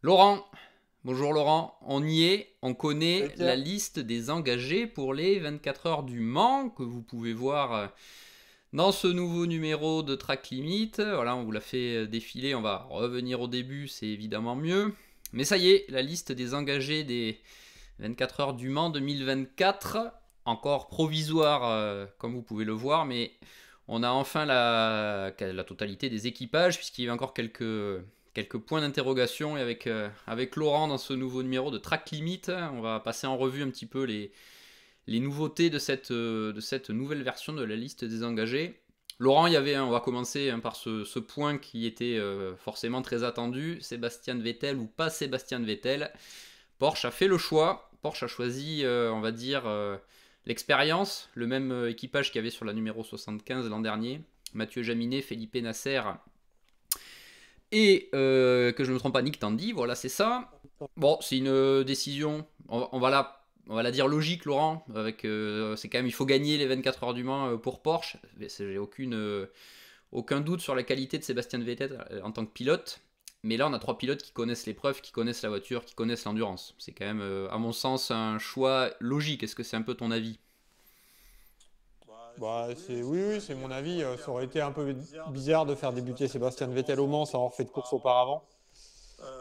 Laurent, bonjour Laurent, on y est, on connaît Salut la Pierre. liste des engagés pour les 24 heures du Mans que vous pouvez voir dans ce nouveau numéro de Track Limit. Voilà, on vous l'a fait défiler, on va revenir au début, c'est évidemment mieux. Mais ça y est, la liste des engagés des 24 heures du Mans 2024, encore provisoire comme vous pouvez le voir, mais on a enfin la totalité des équipages puisqu'il y a encore quelques points d'interrogation et avec Laurent dans ce nouveau numéro de Track Limit, on va passer en revue un petit peu les nouveautés de cette nouvelle version de la liste des engagés. Laurent, on va commencer par ce point qui était forcément très attendu, Sébastien Vettel ou pas Sébastien Vettel. Porsche a fait le choix. Porsche a choisi, on va dire, l'expérience, le même équipage qu'il y avait sur la numéro 75 l'an dernier. Mathieu Jaminet, Felipe Nasser et que je ne me trompe pas, Nick Tandy. Voilà, c'est ça. Bon, c'est une décision, on va la dire logique, Laurent. C'est quand même, il faut gagner les 24 heures du Mans pour Porsche. J'ai aucun doute sur la qualité de Sébastien Vettel en tant que pilote. Mais là, on a trois pilotes qui connaissent l'épreuve, qui connaissent la voiture, qui connaissent l'endurance. C'est quand même, à mon sens, un choix logique. Est-ce que c'est un peu ton avis? Oui, c'est mon avis. Ça aurait été un peu bizarre de faire débuter Sébastien Vettel au Mans sans avoir fait de course auparavant.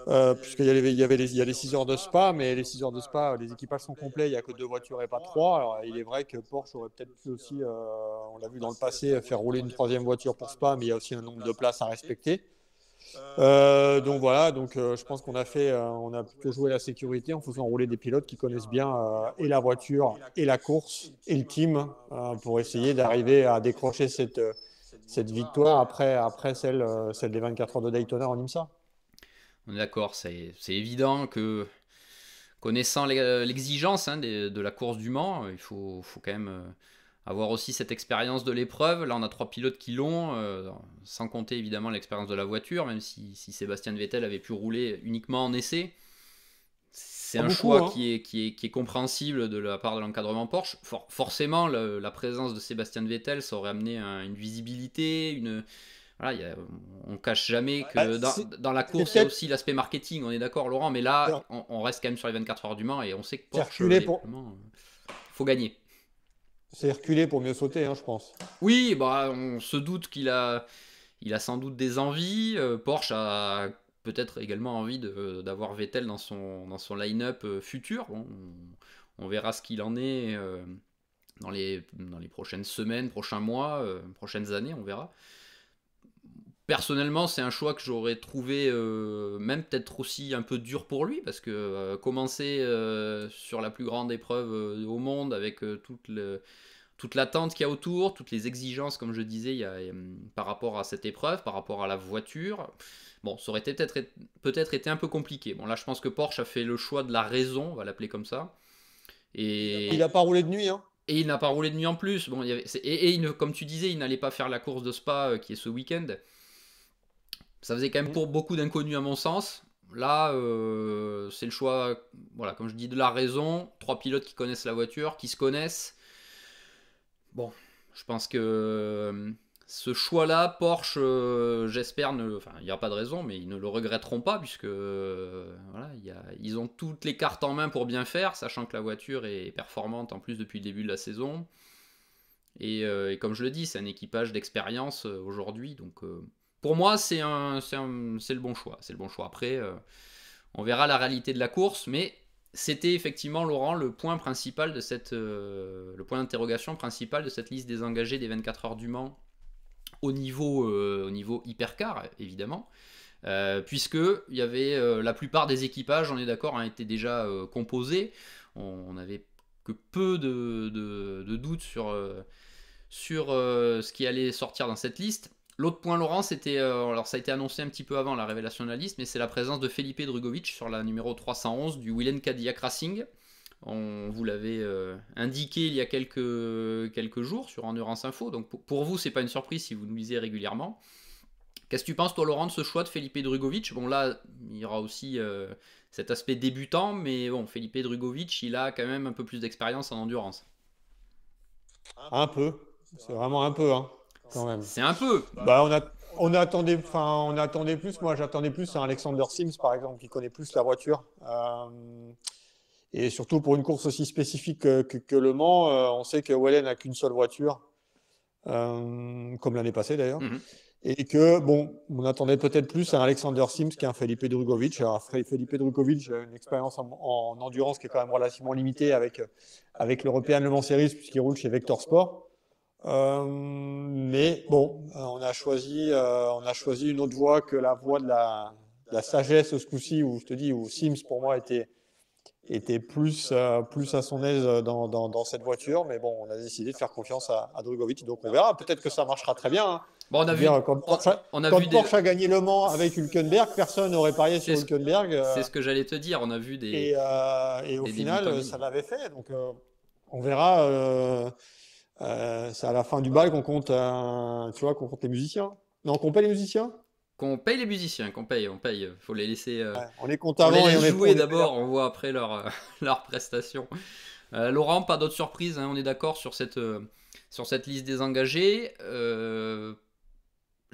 Il y a les 6 heures de Spa, mais les 6 heures de Spa, les équipages sont complets, il n'y a que deux voitures et pas trois. Alors, il est vrai que Porsche aurait peut-être pu aussi, on l'a vu dans le passé, faire rouler une troisième voiture pour Spa, mais il y a aussi un nombre de places à respecter. Donc voilà, je pense on a plutôt joué la sécurité en faisant rouler des pilotes qui connaissent bien et la voiture, et la course, et le team, pour essayer d'arriver à décrocher cette victoire après celle des 24 heures de Daytona en IMSA. On est d'accord, c'est évident que connaissant l'exigence de la course du Mans, il faut quand même avoir aussi cette expérience de l'épreuve. Là, on a trois pilotes qui l'ont, sans compter évidemment l'expérience de la voiture, même si Sébastien Vettel avait pu rouler uniquement en essai. C'est Pas un beaucoup, choix hein. qui est compréhensible de la part de l'encadrement Porsche. Forcément, la présence de Sébastien Vettel, ça aurait amené une visibilité, voilà, on cache jamais Bah, que dans la c'est course, il y a peut-être aussi l'aspect marketing, on est d'accord, Laurent, mais là, on reste quand même sur les 24 heures du Mans et on sait que c'est Porsche, reculé pour, évidemment, faut gagner. c'est reculé pour mieux sauter, hein, je pense. Oui, bah, on se doute il a sans doute des envies. Porsche a peut-être également envie d'avoir Vettel dans son line-up futur. Bon, on verra ce qu'il en est dans les prochaines semaines, prochains mois, prochaines années, on verra. Personnellement, c'est un choix que j'aurais trouvé même peut-être aussi un peu dur pour lui, parce que commencer sur la plus grande épreuve au monde avec toute l'attente qu'il y a autour, toutes les exigences, comme je disais, par rapport à cette épreuve, par rapport à la voiture. Bon, ça aurait peut-être été un peu compliqué. Bon, là, je pense que Porsche a fait le choix de la raison, on va l'appeler comme ça. Il n'a Et, pas roulé de nuit, hein. et il n'a pas roulé de nuit en plus. Bon, comme tu disais, il n'allait pas faire la course de Spa qui est ce week-end. Ça faisait quand même pour beaucoup d'inconnus à mon sens. Là, c'est le choix, voilà, comme je dis, de la raison. Trois pilotes qui connaissent la voiture, qui se connaissent. Bon, je pense que ce choix-là, Porsche, j'espère, enfin, il n'y a pas de raison, mais ils ne le regretteront pas, puisque voilà, ils ont toutes les cartes en main pour bien faire, sachant que la voiture est performante en plus depuis le début de la saison. Et comme je le dis, c'est un équipage d'expérience aujourd'hui, donc pour moi, c'est le bon choix. C'est le bon choix. Après, on verra la réalité de la course, mais c'était effectivement, Laurent, le point principal le point d'interrogation principal de cette liste des engagés des 24 heures du Mans au niveau hypercar, évidemment. Puisque il y avait la plupart des équipages, on est d'accord, étaient déjà composés. On n'avait que peu de doutes sur ce qui allait sortir dans cette liste. L'autre point, Laurent, c'était, alors ça a été annoncé un petit peu avant la révélation de la liste, mais c'est la présence de Felipe Drugovich sur la numéro 311 du Willen Cadillac Racing. On vous l'avait indiqué il y a quelques jours sur Endurance Info, donc pour vous, c'est pas une surprise si vous nous lisez régulièrement. Qu'est-ce que tu penses, toi, Laurent, de ce choix de Felipe Drugovich? Bon, là, il y aura aussi cet aspect débutant, mais bon, Felipe Drugovich, il a quand même un peu plus d'expérience en endurance. Un peu. C'est vraiment un peu, hein, quand même. C'est un peu. Bah, on a, on attendait plus. Moi, j'attendais plus un Alexander Sims, par exemple, qui connaît plus la voiture. Et surtout pour une course aussi spécifique que Le Mans, on sait que Wellen n'a qu'une seule voiture, comme l'année passée d'ailleurs. Mhm. Et que, bon, on attendait peut-être plus un Alexander Sims qu'un Felipe Drugovich. Alors, Felipe Drugovich a une expérience en endurance qui est quand même relativement limitée avec l'European Le Mans Series, puisqu'il roule chez Vector Sport. Mais bon, on a choisi une autre voie que la voie de la sagesse ce coup-ci, où je te dis, où Sims pour moi était plus à son aise dans cette voiture. Mais bon, on a décidé de faire confiance à Drugovich. Donc on verra. Peut-être que ça marchera très bien. Hein. Bon, on a vu Porsche a gagné Le Mans avec Hülkenberg, personne n'aurait parié sur Hülkenberg. C'est ce que j'allais te dire. On a vu et au final, ça l'avait fait. Donc on verra. C'est à la fin du bal qu'on compte, qu'on compte les musiciens. Non, qu'on paye les musiciens. Qu'on paye les musiciens, on paye. Faut les laisser. On les compte avant et on les jouer d'abord. On voit après leur prestation. Laurent, pas d'autres surprises. Hein, on est d'accord sur cette liste des engagés.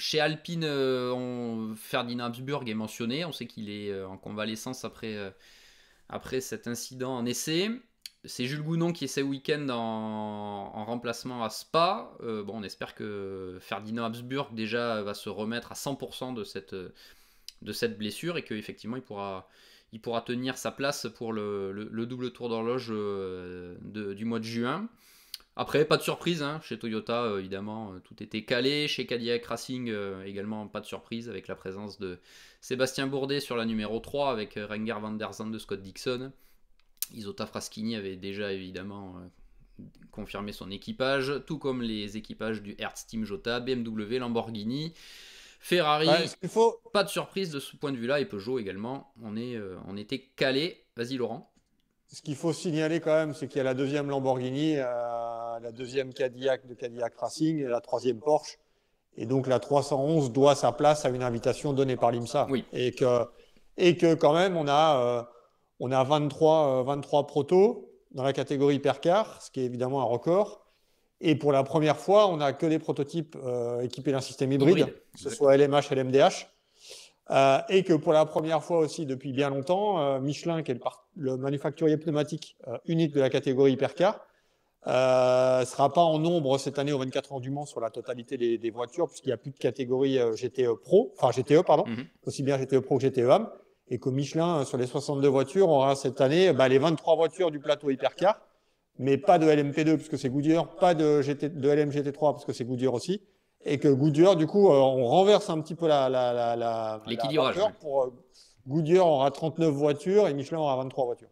Chez Alpine, Ferdinand Habsburg est mentionné. On sait qu'il est en convalescence après cet incident en essai. C'est Jules Gounon qui est ce week-end en remplacement à Spa. On espère que Ferdinand Habsburg déjà va se remettre à 100% de cette blessure et qu'effectivement il pourra tenir sa place pour le double tour d'horloge du mois de juin. Après, pas de surprise, hein. Chez Toyota, évidemment, tout était calé. Chez Cadillac Racing, également pas de surprise avec la présence de Sébastien Bourdet sur la numéro 3 avec Renger van der Zandt de Scott Dixon. Isota Fraschini avait déjà évidemment confirmé son équipage, tout comme les équipages du Hertz Team Jota, BMW, Lamborghini, Ferrari. Pas de surprise de ce point de vue-là, et Peugeot également. On était calé. Vas-y Laurent. Ce qu'il faut signaler quand même, c'est qu'il y a la deuxième Lamborghini, la deuxième Cadillac de Cadillac Racing et la troisième Porsche. Et donc la 311 doit sa place à une invitation donnée par l'IMSA. Oui. Et que quand même, on a 23 protos dans la catégorie hypercar, ce qui est évidemment un record. Et pour la première fois, on n'a que des prototypes équipés d'un système hybride, que ce soit LMH et LMDH. Et que pour la première fois aussi depuis bien longtemps, Michelin, qui est le manufacturier pneumatique unique de la catégorie hypercar, ne sera pas en nombre cette année au 24 heures du Mans sur la totalité des voitures, puisqu'il n'y a plus de catégorie GTE Pro, enfin GTE, pardon, aussi bien GTE Pro que GTE AM, et que Michelin, sur les 62 voitures, aura cette année les 23 voitures du plateau hypercar, mais pas de LMP2 puisque c'est Goodyear, pas de LMGT3 parce que c'est Goodyear aussi, et que Goodyear, du coup, on renverse un petit peu l'équilibrage. Pour Goodyear aura 39 voitures et Michelin aura 23 voitures.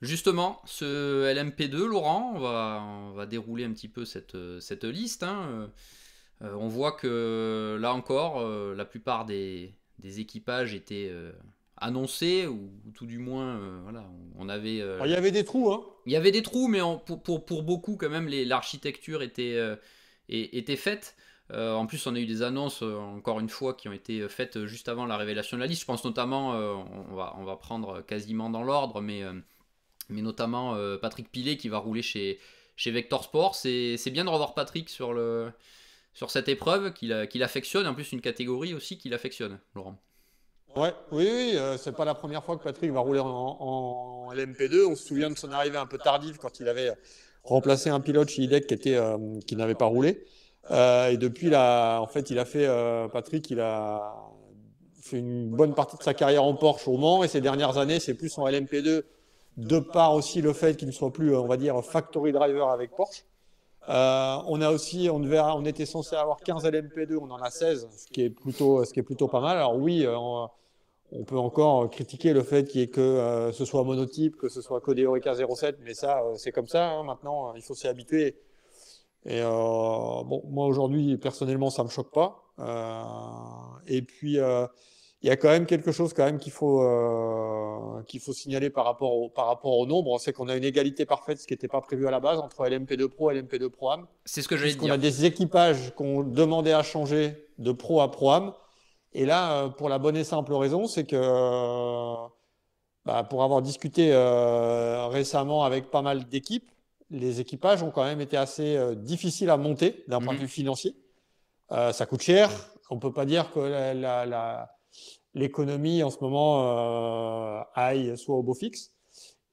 Justement, ce LMP2, Laurent, on va dérouler un petit peu cette liste. Hein. On voit que là encore, la plupart des équipages étaient annoncés, ou tout du moins, voilà, on avait... il y avait des trous, hein. Il y avait des trous, mais pour beaucoup, quand même, l'architecture était faite. En plus, on a eu des annonces, encore une fois, qui ont été faites juste avant la révélation de la liste. Je pense notamment, on va prendre quasiment dans l'ordre, mais notamment Patrick Pilet qui va rouler chez Vector Sport. C'est bien de revoir Patrick sur cette épreuve qu'il affectionne, en plus une catégorie aussi qu'il affectionne, Laurent. Ouais, oui, c'est pas la première fois que Patrick va rouler en LMP2. On se souvient de son arrivée un peu tardive quand il avait remplacé un pilote chez IDEC qui n'avait pas roulé. Et depuis, Patrick, il a fait une bonne partie de sa carrière en Porsche au Mans, et ces dernières années, c'est plus en LMP2, de par aussi le fait qu'il ne soit plus, on va dire, factory driver avec Porsche. On était censé avoir 15 LMP2, on en a 16, ce qui est plutôt pas mal. Alors oui, on peut encore critiquer le fait qu'il y ait que ce soit monotype, que ce soit que des Eureka 07, mais ça, c'est comme ça. Hein, maintenant, il faut s'y habituer. Et moi aujourd'hui, personnellement, ça me choque pas. Et puis, il y a quand même quelque chose qu'il faut signaler par rapport au nombre. On sait qu'on a une égalité parfaite, ce qui n'était pas prévu à la base, entre LMP2 Pro et LMP2 Pro Am. C'est ce que j'allais dire. On a des équipages qu'on demandait à changer de Pro à Pro Am. Et là, pour la bonne et simple raison, c'est que pour avoir discuté récemment avec pas mal d'équipes, les équipages ont quand même été assez difficiles à monter d'un point de vue financier. Ça coûte cher. On ne peut pas dire que l'économie en ce moment aille soit au beau fixe.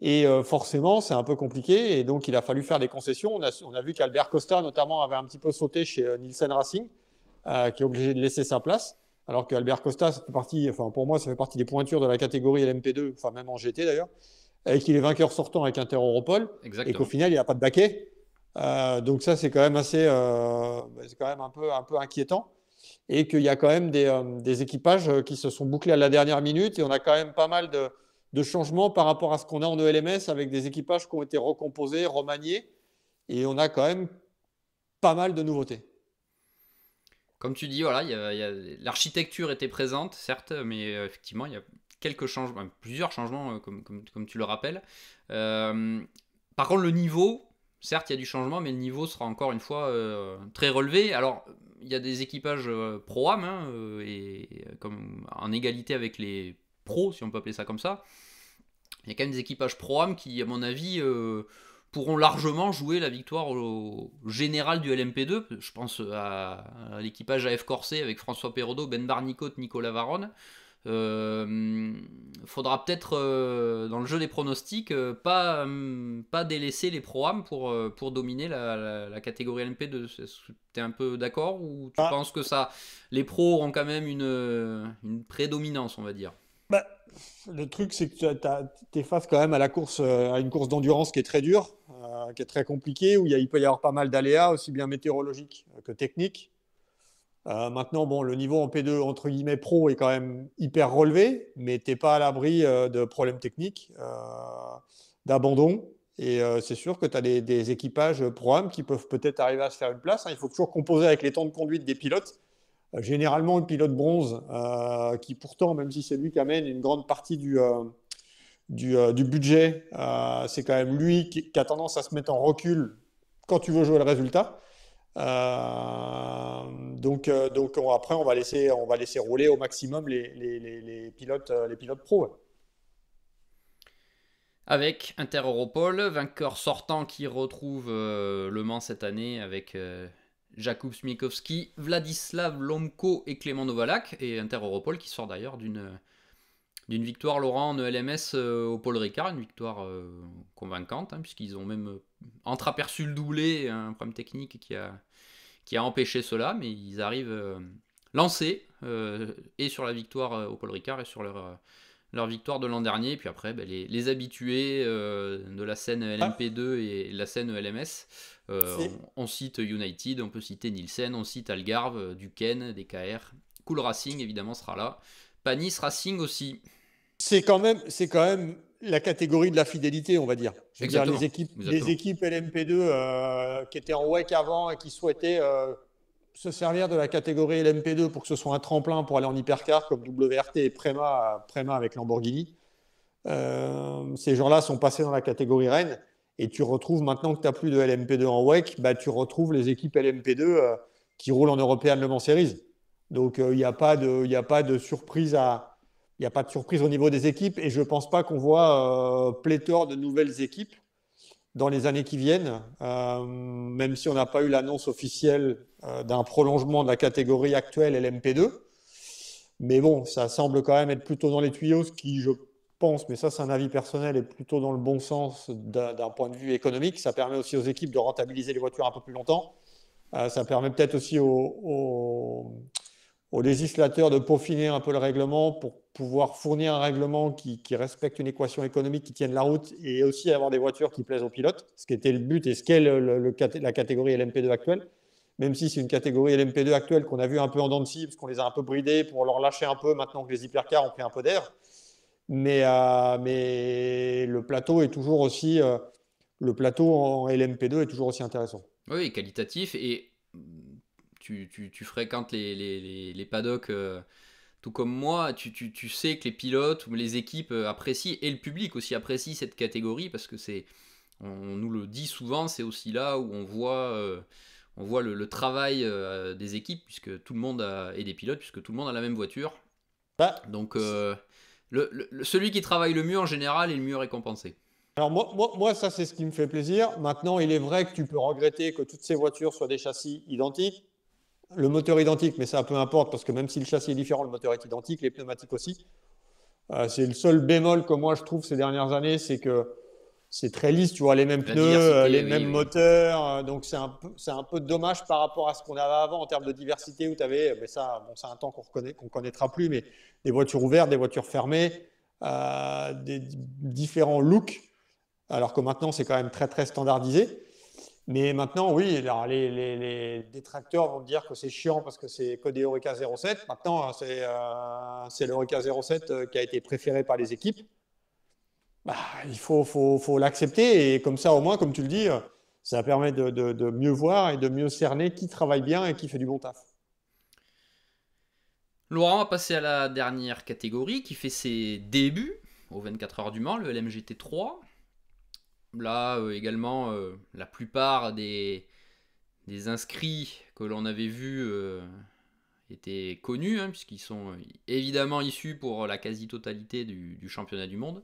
Et forcément, c'est un peu compliqué. Et donc, il a fallu faire des concessions. On a vu qu'Albert Costa, notamment, avait un petit peu sauté chez Nielsen Racing, qui est obligé de laisser sa place. Alors qu'Albert Costa, ça fait partie, enfin, pour moi, ça fait partie des pointures de la catégorie LMP2, enfin même en GT d'ailleurs, et qu'il est vainqueur sortant avec Inter Europol, et qu'au Exactement. final, il n'y a pas de baquet. Donc ça, c'est quand même assez, c'est quand même un peu inquiétant. Et qu'il y a quand même des équipages qui se sont bouclés à la dernière minute, et on a quand même pas mal de changements par rapport à ce qu'on a en ELMS, avec des équipages qui ont été recomposés, remaniés, et on a quand même pas mal de nouveautés. Comme tu dis, voilà, l'architecture était présente, certes, mais effectivement, il y a quelques changements, plusieurs changements, comme tu le rappelles. Euh, Par contre, le niveau, certes, il y a du changement, mais le niveau sera encore une fois très relevé. Alors, il y a des équipages pro-am, hein, et comme en égalité avec les pros, si on peut appeler ça comme ça. Il y a quand même des équipages pro-am qui, à mon avis, pourront largement jouer la victoire au général du LMP2. Je pense à l'équipage AF Corset avec François Perrodo, Ben Barnicot, Nicolas Varonne. Faudra peut-être dans le jeu des pronostics pas délaisser les pro-am pour dominer la catégorie LMP2. T'es un peu d'accord ou tu Ah, penses que ça les pros auront quand même une prédominance, on va dire? bah, le truc, c'est que tu es face quand même à la course, à une course d'endurance qui est très dure, qui est très compliquée, où il peut y avoir pas mal d'aléas, aussi bien météorologiques que techniques. Maintenant, bon, le niveau en P2, entre guillemets, pro est quand même hyper relevé, mais tu n'es pas à l'abri de problèmes techniques, d'abandon. Et c'est sûr que tu as des équipages pro-am qui peuvent peut-être arriver à se faire une place, hein. Il faut toujours composer avec les temps de conduite des pilotes. Généralement, le pilote bronze, qui pourtant, même si c'est lui qui amène une grande partie du budget, c'est quand même lui qui a tendance à se mettre en recul quand tu veux jouer le résultat. Après, on va laisser rouler au maximum les pilotes pro. Ouais. Avec Inter Europol, vainqueur sortant qui retrouve Le Mans cette année avec Jakub Smikowski, Vladislav Lomko et Clément Novalak. Et Inter Europol qui sort d'ailleurs d'une victoire, Laurent, en ELMS au Paul Ricard, une victoire convaincante, hein, puisqu'ils ont même entreaperçu le doublé, un problème technique qui a empêché cela, mais ils arrivent lancés et sur la victoire au Paul Ricard et sur leur victoire de l'an dernier. Et puis après, les habitués de la scène Ah, LMP2 et la scène LMS. c'est On cite United, on peut citer Nielsen, on cite Algarve, Duquesne, DKR. Cool Racing évidemment sera là. Panis Racing aussi. c'est quand même la catégorie de la fidélité, on va dire. Je veux dire, Exactement. les Exactement. équipes LMP2 qui étaient en WEC avant et qui souhaitaient se servir de la catégorie LMP2 pour que ce soit un tremplin pour aller en hypercar, comme WRT et Prema avec Lamborghini. Ces gens-là sont passés dans la catégorie Rennes, et tu retrouves, maintenant que tu n'as plus de LMP2 en WEC, bah, tu retrouves les équipes LMP2 qui roulent en European Le Mans Series. Donc il n'y a pas de surprise il n'y a pas de surprise au niveau des équipes, et je ne pense pas qu'on voit pléthore de nouvelles équipes dans les années qui viennent, même si on n'a pas eu l'annonce officielle d'un prolongement de la catégorie actuelle LMP2. Mais bon, ça semble quand même être plutôt dans les tuyaux, ce qui, je pense, mais ça c'est un avis personnel, est plutôt dans le bon sens d'un point de vue économique. Ça permet aussi aux équipes de rentabiliser les voitures un peu plus longtemps. Ça permet peut-être aussi aux législateurs de peaufiner un peu le règlement pour pouvoir fournir un règlement qui respecte une équation économique qui tienne la route, et aussi avoir des voitures qui plaisent aux pilotes, ce qui était le but et ce qu'est la catégorie LMP2 actuelle. Même si c'est une catégorie LMP2 actuelle qu'on a vu un peu en dents de scie, parce qu'on les a un peu bridés pour leur lâcher un peu maintenant que les hypercars ont pris un peu d'air. Mais le plateau est toujours aussi, le plateau en LMP2 est toujours aussi intéressant. Oui, qualitatif. Et tu fréquentes les paddocks tout comme moi. Tu sais que les pilotes ou les équipes apprécient, et le public aussi apprécie cette catégorie, parce que on nous le dit souvent, c'est aussi là où on voit le travail des équipes, puisque tout le monde et des pilotes, puisque tout le monde a la même voiture. Bah, Donc celui qui travaille le mieux en général est le mieux récompensé. alors moi, ça c'est ce qui me fait plaisir. Maintenant, il est vrai que tu peux regretter que toutes ces voitures soient des châssis identiques. le moteur identique, mais ça peu importe parce que même si le châssis est différent, le moteur est identique, les pneumatiques aussi. C'est le seul bémol que moi je trouve ces dernières années, c'est que c'est très lisse, tu vois, les mêmes La pneus, les diversité, mêmes oui, oui. moteurs. Donc c'est un peu dommage par rapport à ce qu'on avait avant en termes de diversité où tu avais, mais ça, bon, c'est un temps qu'on connaîtra plus, mais des voitures ouvertes, des voitures fermées, des différents looks, alors que maintenant c'est quand même très très standardisé. Mais maintenant, oui, alors les détracteurs vont dire que c'est chiant parce que c'est que des Oreca 07. Maintenant, c'est l'Oreca 07 qui a été préféré par les équipes. Bah, il faut l'accepter et comme ça, au moins, comme tu le dis, ça permet de mieux voir et de mieux cerner qui travaille bien et qui fait du bon taf. Laurent va passer à la dernière catégorie qui fait ses débuts au 24 heures du Mans, le LMGT3. Là également, la plupart des inscrits que l'on avait vus étaient connus, hein, puisqu'ils sont évidemment issus pour la quasi-totalité du championnat du monde.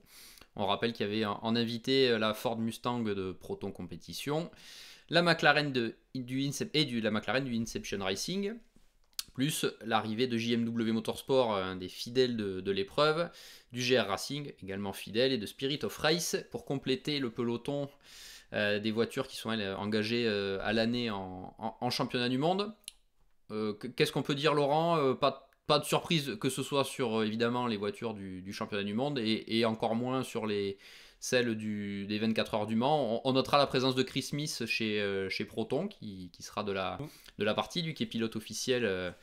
On rappelle qu'il y avait en invité la Ford Mustang de Proton Competition, la McLaren la McLaren du Inception Racing, plus l'arrivée de JMW Motorsport, un des fidèles de l'épreuve, du GR Racing, également fidèle, et de Spirit of Race, pour compléter le peloton des voitures qui sont engagées à l'année en championnat du monde. Qu'est-ce qu'on peut dire, Laurent? Pas de surprise que ce soit sur évidemment les voitures du championnat du monde et encore moins sur celles des 24 heures du Mans. On notera la présence de Chris Smith chez Proton qui sera de la partie, lui qui est pilote officiel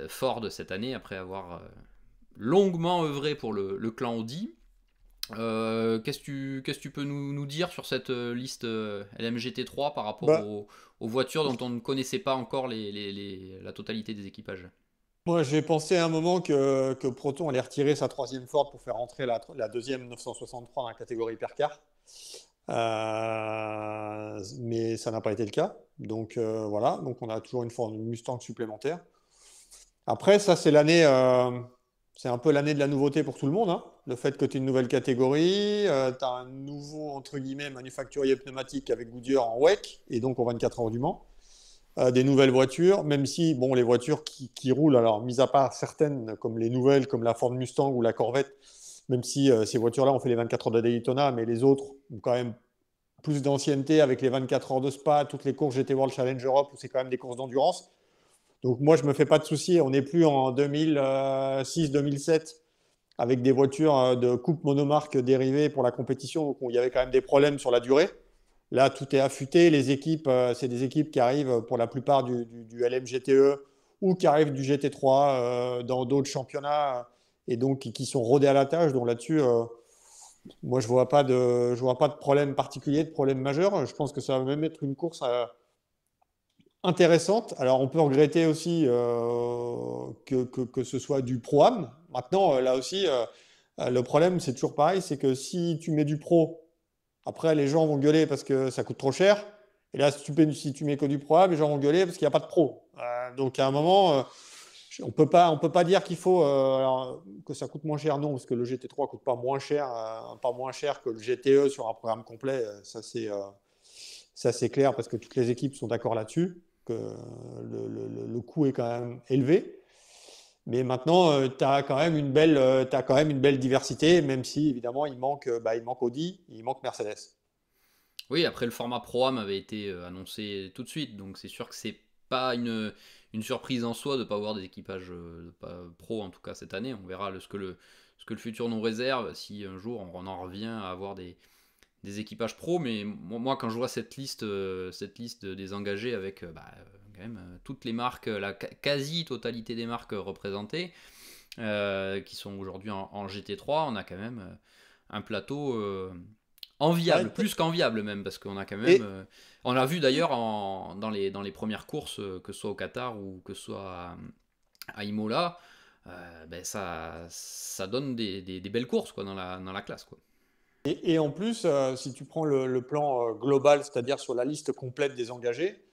Ford cette année après avoir longuement œuvré pour le clan Audi. Qu'est-ce que tu peux nous dire sur cette liste LMGT3 par rapport Bah, aux voitures dont on ne connaissait pas encore la totalité des équipages? moi, j'ai pensé à un moment que Proton allait retirer sa troisième Ford pour faire entrer la deuxième 963 dans la catégorie hypercar. Mais ça n'a pas été le cas. Donc voilà, donc on a toujours une Ford Mustang supplémentaire. Après, ça, c'est un peu l'année de la nouveauté pour tout le monde, hein. Le fait que tu aies une nouvelle catégorie, tu as un nouveau, entre guillemets, manufacturier pneumatique avec Goodyear en WEC, et donc en 24 heures du Mans. Des nouvelles voitures, même si, bon, les voitures qui roulent, alors, mis à part certaines, comme les nouvelles, comme la Ford Mustang ou la Corvette, même si ces voitures-là ont fait les 24 heures de Daytona, mais les autres ont quand même plus d'ancienneté avec les 24 heures de Spa, toutes les courses GT World Challenge Europe, où c'est quand même des courses d'endurance. Donc moi, je ne me fais pas de soucis. On n'est plus en 2006-2007 avec des voitures de coupe monomarque dérivées pour la compétition. Donc il y avait quand même des problèmes sur la durée. Là, tout est affûté. Les équipes, c'est des équipes qui arrivent pour la plupart du LMGTE ou qui arrivent du GT3 dans d'autres championnats et donc qui sont rodés à la tâche. Donc là-dessus, moi, je vois pas de problème particulier, de problème majeur. Je pense que ça va même être une course intéressante. Alors, on peut regretter aussi que ce soit du pro-am. Maintenant, là aussi, le problème, c'est toujours pareil, c'est que si tu mets du pro, après, les gens vont gueuler parce que ça coûte trop cher. Et là, si tu mets que du pro-am, les gens vont gueuler parce qu'il n'y a pas de pro. Donc, à un moment, on peut pas dire qu'il faut alors, que ça coûte moins cher, non, parce que le GT3 coûte pas moins cher que le GTE sur un programme complet. Ça, c'est clair parce que toutes les équipes sont d'accord là-dessus, que le coût est quand même élevé. Mais maintenant, tu as t'as quand même une belle diversité, même si évidemment il manque Audi, il manque Mercedes. Oui, après le format Pro-Am avait été annoncé tout de suite, donc c'est sûr que c'est pas une surprise en soi de ne pas avoir des équipages pas pro en tout cas cette année. On verra ce que le futur nous réserve si un jour on en revient à avoir des équipages pro. Mais moi quand je vois cette liste des engagés avec quand même toutes les marques, la quasi-totalité des marques représentées, qui sont aujourd'hui en GT3, on a quand même un plateau enviable, Ouais, plus qu'enviable même, parce qu'on a quand même. et, On l'a vu d'ailleurs dans les premières courses, que ce soit au Qatar ou que ce soit à Imola, ça donne des belles courses quoi, dans la classe. Quoi. et en plus, si tu prends le plan global, c'est-à-dire sur la liste complète des engagés,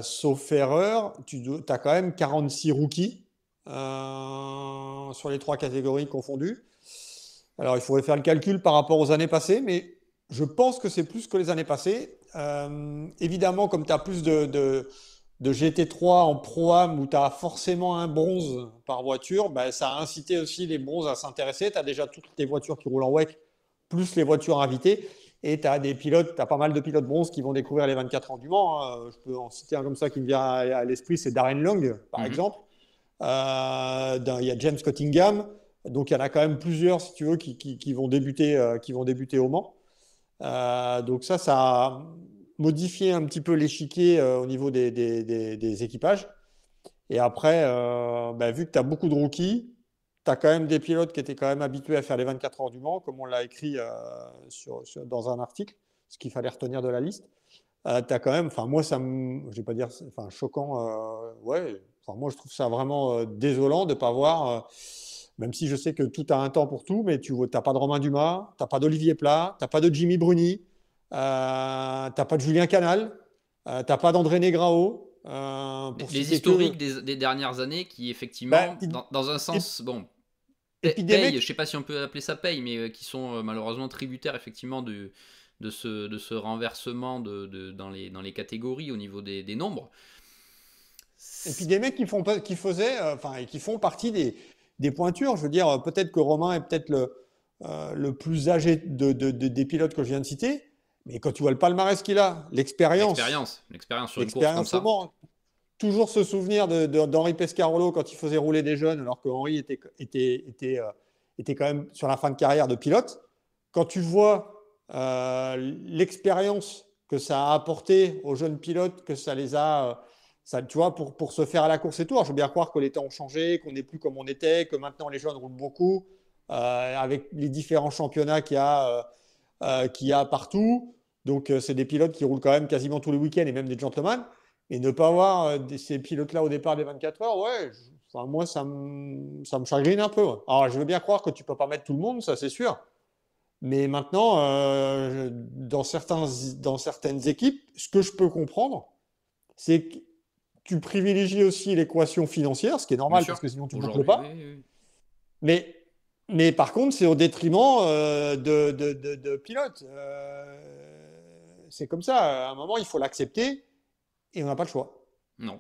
sauf erreur, tu as quand même 46 rookies sur les trois catégories confondues. Alors, il faudrait faire le calcul par rapport aux années passées, mais je pense que c'est plus que les années passées. Évidemment, comme tu as plus de GT3 en Pro-Am où tu as forcément un bronze par voiture, ben, ça a incité aussi les bronzes à s'intéresser. Tu as déjà toutes les voitures qui roulent en WEC, plus les voitures invitées. Et tu as des pilotes, tu as pas mal de pilotes bronzes qui vont découvrir les 24 heures du Mans, hein. Je peux en citer un comme ça qui me vient à l'esprit, c'est Darren Long, par exemple. Il y a James Cottingham. Donc il y en a quand même plusieurs, si tu veux, qui vont débuter au Mans. Donc ça a modifié un petit peu l'échiquier au niveau des équipages. Et après, vu que tu as beaucoup de rookies, tu as quand même des pilotes qui étaient quand même habitués à faire les 24 heures du Mans, comme on l'a écrit dans un article, ce qu'il fallait retenir de la liste. Tu as quand même, enfin moi, je vais pas dire, enfin choquant, ouais. Enfin, moi, je trouve ça vraiment désolant de ne pas voir, même si je sais que tout a un temps pour tout, mais tu n'as pas de Romain Dumas, tu n'as pas d'Olivier Plat, tu n'as pas de Jimmy Bruni, tu n'as pas de Julien Canal, tu n'as pas d'André Negrao. Les historiques des dernières années qui, effectivement, dans un sens, bon, paye, je ne sais pas si on peut appeler ça paye, mais qui sont malheureusement tributaires, effectivement, de ce renversement dans les catégories au niveau des nombres. Et puis des mecs qui font partie des pointures. Je veux dire, peut-être que Romain est peut-être le plus âgé des pilotes que je viens de citer, mais quand tu vois le palmarès qu'il a, l'expérience sur une course comme ça. Toujours se souvenir d'Henri Pescarolo quand il faisait rouler des jeunes, alors que Henri était quand même sur la fin de carrière de pilote. Quand tu vois l'expérience que ça a apporté aux jeunes pilotes, que ça les a... tu vois, pour se faire à la course et tout. Alors, je veux bien croire que les temps ont changé, qu'on n'est plus comme on était, que maintenant les jeunes roulent beaucoup, avec les différents championnats qu'il y a partout. Donc, c'est des pilotes qui roulent quand même quasiment tous les week-ends et même des gentlemen. Et ne pas avoir ces pilotes-là au départ des 24 heures, ouais, moi, ça me chagrine un peu. Alors, je veux bien croire que tu ne peux pas mettre tout le monde, ça c'est sûr. Mais maintenant, dans certaines équipes, ce que je peux comprendre, c'est que tu privilégies aussi l'équation financière, ce qui est normal parce que sinon tu ne boucles pas. Oui. Mais par contre, c'est au détriment de pilotes. C'est comme ça. À un moment, il faut l'accepter et on n'a pas le choix. Non.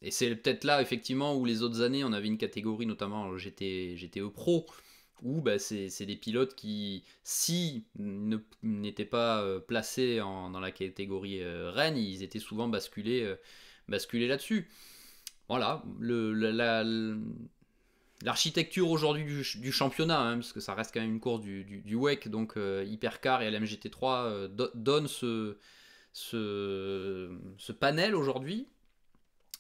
Et c'est peut-être là, effectivement, où les autres années, on avait une catégorie, notamment GTE Pro, où c'est des pilotes qui, si n'étaient pas placés dans la catégorie reine, ils étaient souvent basculés là-dessus. Voilà, l'architecture aujourd'hui du championnat, hein, parce que ça reste quand même une course du WEC, donc Hypercar et LMGT3 donne ce panel aujourd'hui.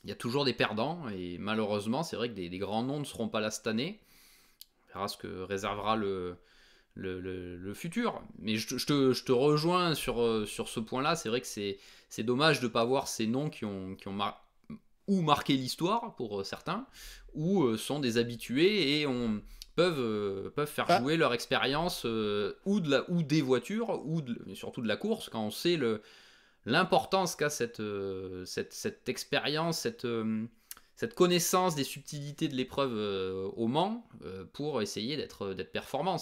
Il y a toujours des perdants, et malheureusement, c'est vrai que des grands noms ne seront pas là cette année. On verra ce que réservera le futur. Mais je te rejoins sur ce point-là. C'est vrai que c'est dommage de ne pas voir ces noms qui ont marqué l'histoire pour certains, ou sont des habitués et peuvent faire jouer leur expérience ou des voitures, mais surtout de la course, quand on sait l'importance qu'a cette expérience, cette connaissance des subtilités de l'épreuve au Mans pour essayer d'être performant.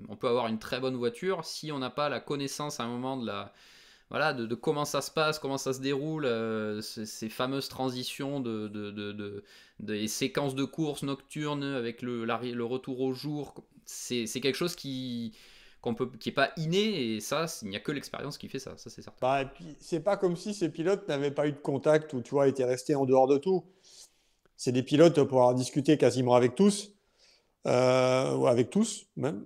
On peut avoir une très bonne voiture si on n'a pas la connaissance à un moment de comment ça se passe, comment ça se déroule, ces fameuses transitions des séquences de courses nocturnes avec le retour au jour. C'est quelque chose qui n'est pas inné, et ça, il n'y a que l'expérience qui fait ça c'est certain. Et puis, c'est pas comme si ces pilotes n'avaient pas eu de contact ou tu vois, étaient restés en dehors de tout. C'est des pilotes pour avoir discuté quasiment avec tous, ou avec tous même.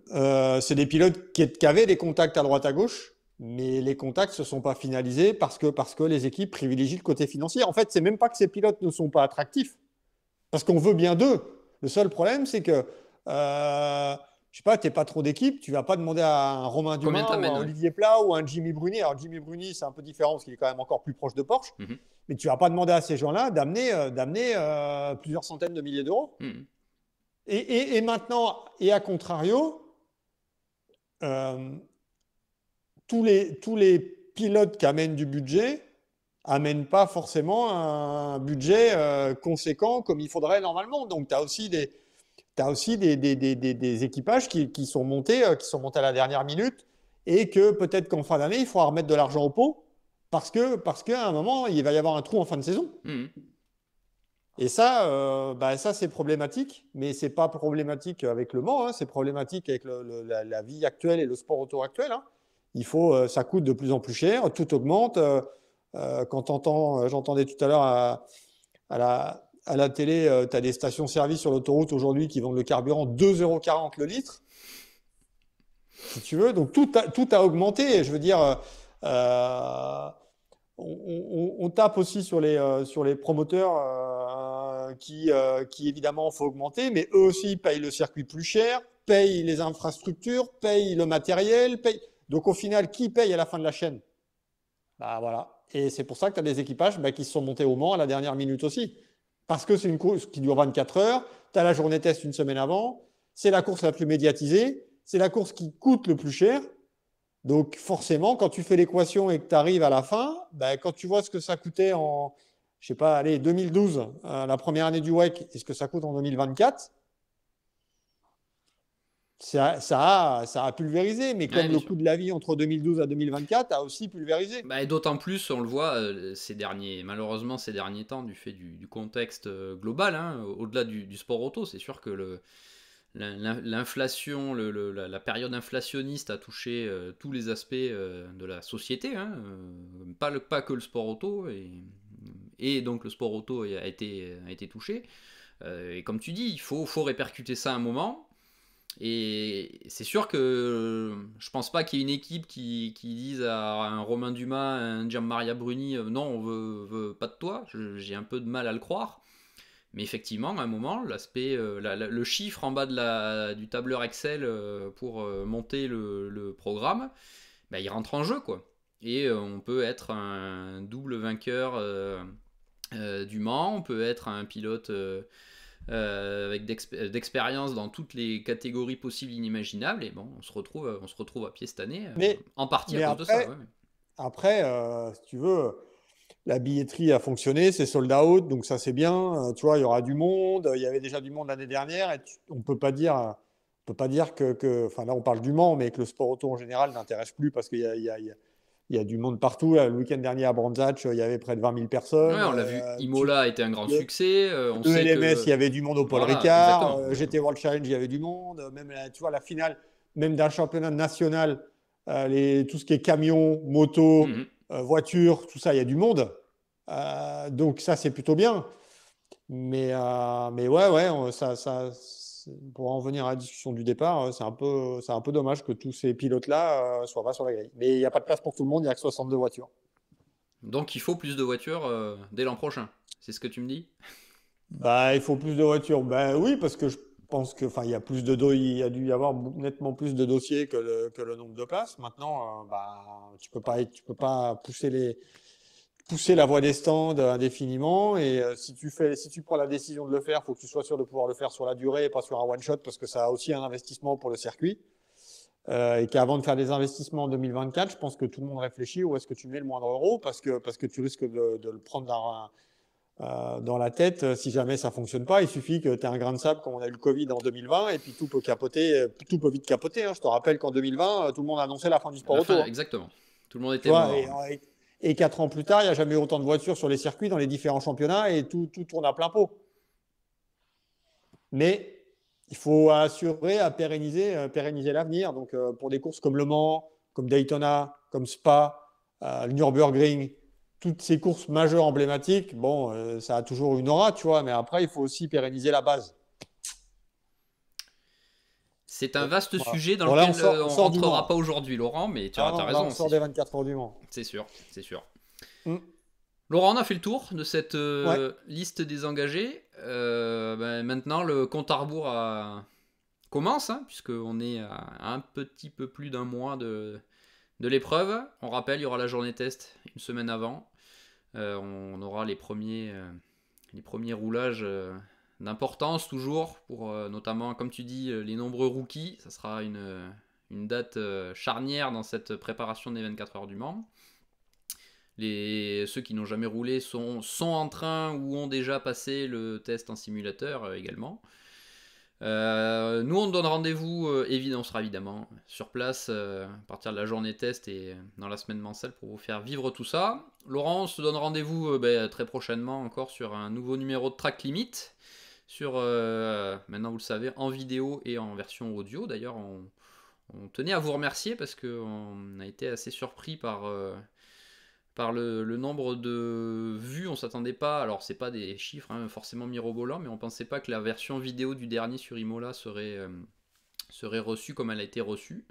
C'est des pilotes qui avaient des contacts à droite à gauche, mais les contacts ne se sont pas finalisés parce que les équipes privilégient le côté financier. En fait, c'est même pas que ces pilotes ne sont pas attractifs, parce qu'on veut bien d'eux. Le seul problème, c'est que je sais pas, tu n'es pas trop d'équipe, tu vas pas demander à un Romain Dumas ou à un Olivier Plat ou à un Jimmy Bruni. Alors Jimmy Bruni, c'est un peu différent parce qu'il est quand même encore plus proche de Porsche. Mais tu vas pas demander à ces gens-là d'amener plusieurs centaines de milliers d'euros. Et maintenant, et à contrario, tous les pilotes qui amènent du budget amènent pas forcément un budget conséquent comme il faudrait normalement. Donc tu as aussi des équipages qui sont montés à la dernière minute et que peut-être qu'en fin d'année, il faudra remettre de l'argent au pot parce qu'à un moment, il va y avoir un trou en fin de saison. Mhm. Et ça, ça c'est problématique, mais c'est pas problématique avec le Mans, hein, c'est problématique avec la vie actuelle et le sport auto actuel. Hein. Ça coûte de plus en plus cher, tout augmente. J'entendais tout à l'heure à la télé, tu as des stations-service sur l'autoroute aujourd'hui qui vendent le carburant 2,40 € le litre, si tu veux. Donc tout a augmenté. Je veux dire, on tape aussi sur les promoteurs qui évidemment faut augmenter, mais eux aussi payent le circuit plus cher, payent les infrastructures, payent le matériel. Donc au final, qui paye à la fin de la chaîne? Bah voilà. Et c'est pour ça que tu as des équipages qui se sont montés au Mans à la dernière minute aussi. Parce que c'est une course qui dure 24 heures, tu as la journée test une semaine avant, c'est la course la plus médiatisée, c'est la course qui coûte le plus cher. Donc forcément, quand tu fais l'équation et que tu arrives à la fin, quand tu vois ce que ça coûtait en, je sais pas, allez, 2012, la première année du WEC, et ce que ça coûte en 2024, ça a pulvérisé. Mais Ouais, comme bien le sûr. coût de la vie entre 2012 à 2024 a aussi pulvérisé. Bah, et d'autant plus, on le voit malheureusement ces derniers temps, du fait du contexte global, hein, au-delà du sport auto, c'est sûr que l'inflation, la période inflationniste a touché tous les aspects de la société, hein, pas que le sport auto, et donc le sport auto a été touché. Et comme tu dis, il faut répercuter ça à un moment. Et c'est sûr que je pense pas qu'il y ait une équipe qui dise à un Romain Dumas, un Gianmaria Bruni, non, on veut pas de toi. J'ai un peu de mal à le croire. Mais effectivement, à un moment, le chiffre en bas du tableur Excel pour monter le programme, bah, il rentre en jeu, quoi. Et on peut être un double vainqueur du Mans, on peut être un pilote avec d'expérience dans toutes les catégories possibles inimaginables. Et bon, on se retrouve à pied cette année, Mais, en partie à mais cause de ça. Ouais. après si tu veux, la billetterie a fonctionné, c'est sold out, donc ça c'est bien. Tu vois, il y aura du monde. Il y avait déjà du monde l'année dernière. Et on peut pas dire enfin là on parle du Mans, mais que le sport auto en général n'intéresse plus parce qu'il y a du monde partout. Le week-end dernier à Brandzach, il y avait près de 20 000 Ouais, personnes. on l'a vu. Imola a été un grand Le, succès. On le sait LMS, il que. y avait du monde au Paul Voilà, Ricard. exactement. GT World Challenge, il y avait du monde. Même tu vois, la finale, même d'un championnat national, tout ce qui est camion, moto, Mhm. voiture, tout ça, il y a du monde. Donc ça, c'est plutôt bien. Mais ouais, pour en venir à la discussion du départ, c'est un peu dommage que tous ces pilotes-là soient pas sur la grille. Mais il n'y a pas de place pour tout le monde, il n'y a que 62 voitures. Donc il faut plus de voitures dès l'an prochain. C'est ce que tu me dis? Il faut plus de voitures. Oui, parce que je pense que, enfin, il y a il y a dû y avoir nettement plus de dossiers que le nombre de places. Maintenant, tu peux pas pousser la voie des stands indéfiniment. Et si tu prends la décision de le faire, il faut que tu sois sûr de pouvoir le faire sur la durée et pas sur un one shot, parce que ça a aussi un investissement pour le circuit. Et qu'avant de faire des investissements en 2024, je pense que tout le monde réfléchit où est-ce que tu mets le moindre euro, parce que tu risques de le prendre dans la tête si jamais ça fonctionne pas. Il suffit que tu aies un grain de sable comme on a eu le Covid en 2020 et puis tout peut capoter, tout peut vite capoter. Hein. Je te rappelle qu'en 2020, tout le monde a annoncé la fin du sport La fin, auto. Hein. exactement. Tout le monde Tu était vois, mort. et 4 ans plus tard, il n'y a jamais eu autant de voitures sur les circuits dans les différents championnats et tout tourne à plein pot. Mais il faut assurer à pérenniser l'avenir. Donc pour des courses comme Le Mans, comme Daytona, comme Spa, le Nürburgring, toutes ces courses majeures emblématiques, bon, ça a toujours une aura, tu vois, mais après, il faut aussi pérenniser la base. C'est un Bon, vaste voilà. sujet dans Bon, là, lequel on on sort du rentrera pas Mans. aujourd'hui, Laurent, mais tu Ah as non, là, on raison, c'est sort des sûr. 24 heures du Mans. C'est sûr, c'est sûr. Hmm. Laurent, on a fait le tour de cette Ouais. liste des engagés. Maintenant, le compte à rebours commence, hein, puisqu'on est à un petit peu plus d'un mois de l'épreuve. On rappelle, il y aura la journée test une semaine avant. On aura les premiers roulages d'importance toujours, pour notamment, comme tu dis, les nombreux rookies. Ça sera une date charnière dans cette préparation des 24 heures du Mans. Ceux qui n'ont jamais roulé sont en train ou ont déjà passé le test en simulateur également. Nous, on donne rendez-vous, évidemment, on sera évidemment sur place à partir de la journée test et dans la semaine mensuelle pour vous faire vivre tout ça. Laurent, on se donne rendez-vous très prochainement encore sur un nouveau numéro de Track Limit. Sur, maintenant vous le savez, en vidéo et en version audio. D'ailleurs, on tenait à vous remercier parce qu'on a été assez surpris par le nombre de vues. On s'attendait pas, alors c'est pas des chiffres forcément mirobolants, mais on pensait pas que la version vidéo du dernier sur Imola serait reçue comme elle a été reçue.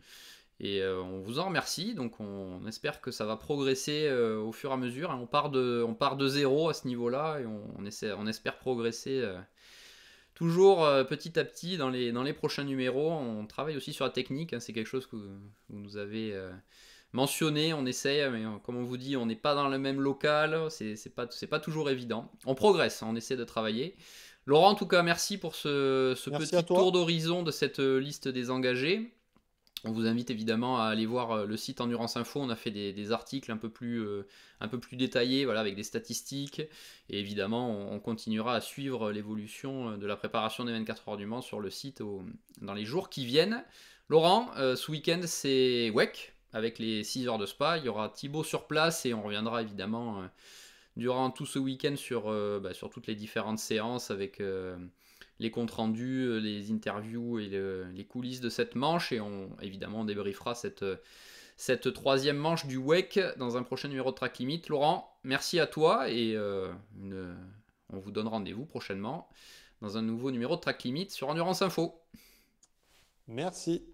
Et on vous en remercie, donc on espère que ça va progresser au fur et à mesure. On part de zéro à ce niveau-là et on espère progresser toujours petit à petit dans les prochains numéros. On travaille aussi sur la technique, c'est quelque chose que vous nous avez mentionné. On essaie, mais comme on vous dit, on n'est pas dans le même local, c'est pas toujours évident. On progresse, on essaie de travailler. Laurent, en tout cas, merci pour ce Merci petit à toi. tour d'horizon de cette liste des engagés. On vous invite évidemment à aller voir le site Endurance Info. On a fait des articles un peu plus détaillés, voilà, avec des statistiques. Et évidemment, on continuera à suivre l'évolution de la préparation des 24 heures du Mans sur le site dans les jours qui viennent. Laurent, ce week-end, c'est WEC avec les 6 heures de Spa. Il y aura Thibaut sur place et on reviendra évidemment durant tout ce week-end sur toutes les différentes séances avec les comptes rendus, les interviews et les coulisses de cette manche. Et évidemment, on débriefera cette troisième manche du WEC dans un prochain numéro de Track Limit. Laurent, merci à toi et on vous donne rendez-vous prochainement dans un nouveau numéro de Track Limit sur Endurance Info. Merci.